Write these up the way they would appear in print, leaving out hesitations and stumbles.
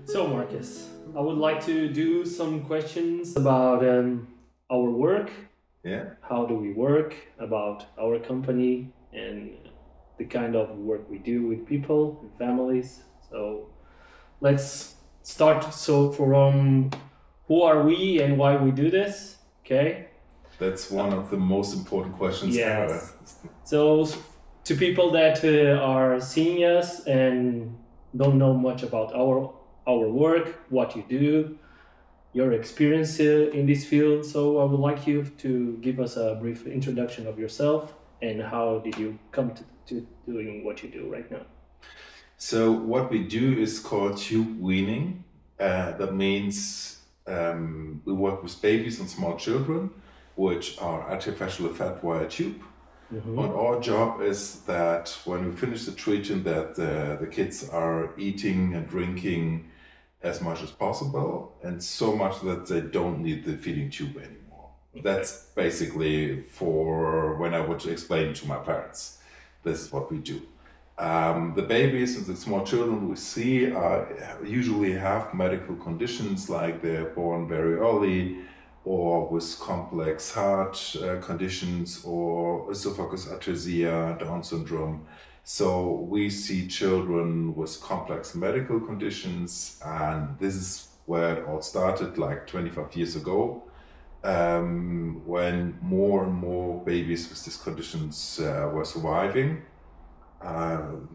So, Marcus, I would like to do some questions about our work. Yeah. How do we work, about our company, and the kind of work we do with people and families. So, let's start. So, from who are we and why we do this? Okay. That's one of the most important questions ever. Yes. So, to people that are seeing us and don't know much about our work, what you do, your experience in this field. So I would like you to give us a brief introduction of yourself and how did you come to doing what you do right now? So what we do is called tube weaning. That means we work with babies and small children, which are artificially fed via tube. Mm-hmm. And our job is that when we finish the treatment, that the kids are eating and drinking as much as possible, and so much that they don't need the feeding tube anymore. Okay. That's basically for when I would explain to my parents. This is what we do. The babies and the small children we see usually have medical conditions, like they're born very early, or with complex heart conditions, or esophagus atresia, Down syndrome. So we see children with complex medical conditions, and this is where it all started, like 25 years ago, when more and more babies with these conditions were surviving.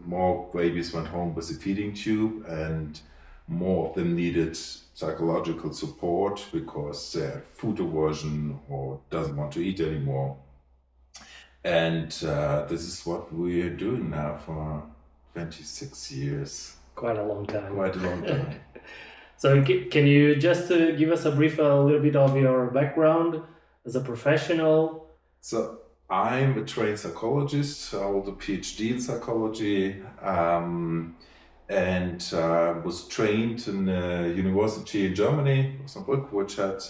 More babies went home with a feeding tube, and more of them needed psychological support because they had food aversion or doesn't want to eat anymore. And this is what we're doing now for 26 years. Quite a long time. Quite a long time. So can you just give us a little bit of your background as a professional? So I'm a trained psychologist. I hold a PhD in psychology, and was trained in a university in Germany, which had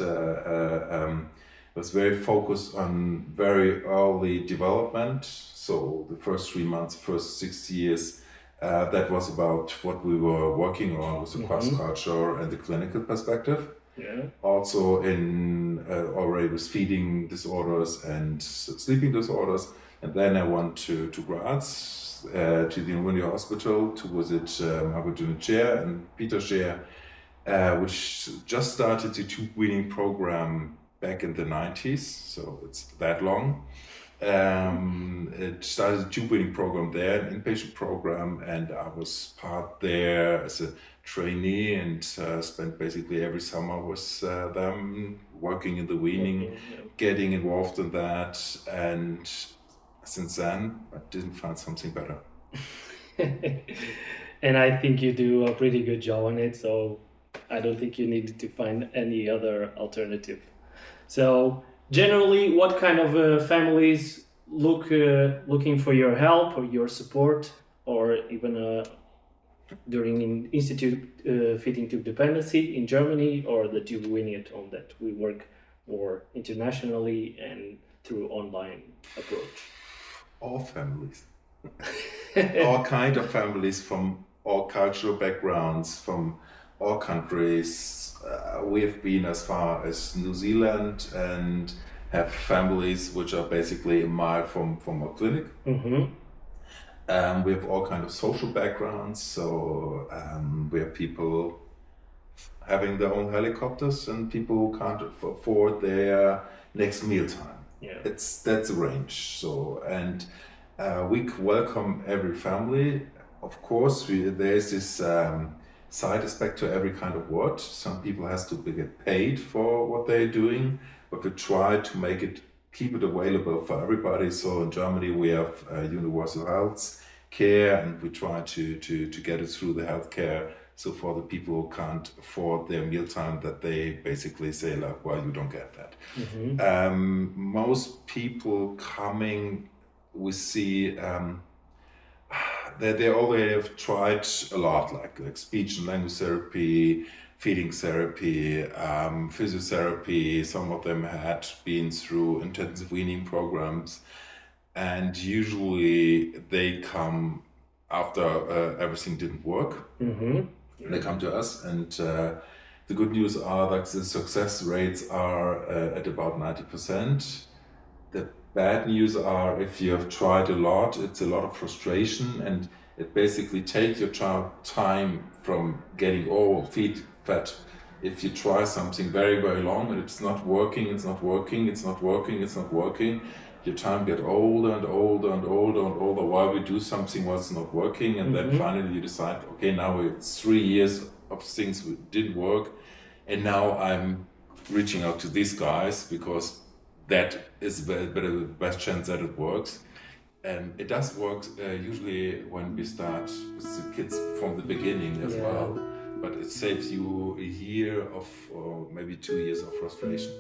was very focused on very early development. So the first 3 months, first 6 years, that was about what we were working on with the cross culture and the clinical perspective. Yeah. Also in already with feeding disorders and sleeping disorders. And then I went to Graz, to the University Hospital to visit Margot Chair and Peter Scheer, which just started the tube weaning program back in the 90s, so it's that long. It started a tube weaning program there, an inpatient program, and I was part there as a trainee and spent basically every summer with them, working in the weaning, getting involved in that, and since then I didn't find something better. And I think you do a pretty good job on it, so I don't think you need to find any other alternative. So generally, what kind of families looking for your help or your support, or even during an institute feeding tube dependency in Germany, or the tube weaning at home that we work more internationally and through online approach? All families. All kind of families from all cultural backgrounds, from all countries. We've been as far as New Zealand and have families which are basically a mile from our clinic. We have all kind of social backgrounds, so we have people having their own helicopters and people who can't afford their next mealtime. Yeah. That's a range. So and we welcome every family. Of course, there's this side aspect to every kind of work. Some people has to get paid for what they're doing, but we try to keep it available for everybody. So in Germany we have universal health care, and we try to get it through the healthcare. So for the people who can't afford their mealtime, that they basically say like, well, you don't get that. Most people coming, we see that they already have tried a lot, like speech and language therapy, feeding therapy, physiotherapy. Some of them had been through intensive weaning programs, and usually they come after everything didn't work. They come to us, and the good news are that the success rates are at about 90%. The bad news are if you have tried a lot, it's a lot of frustration, and it basically takes your child time from getting old, feet fat. If you try something very, very long and it's not working, your time get older and older and older and older while we do something what's not working, and then finally you decide, okay, now it's 3 years of things didn't work, and now I'm reaching out to these guys because that is the best chance that it works. And it does work usually when we start with the kids from the beginning as well, but it saves you a year of or maybe 2 years of frustration.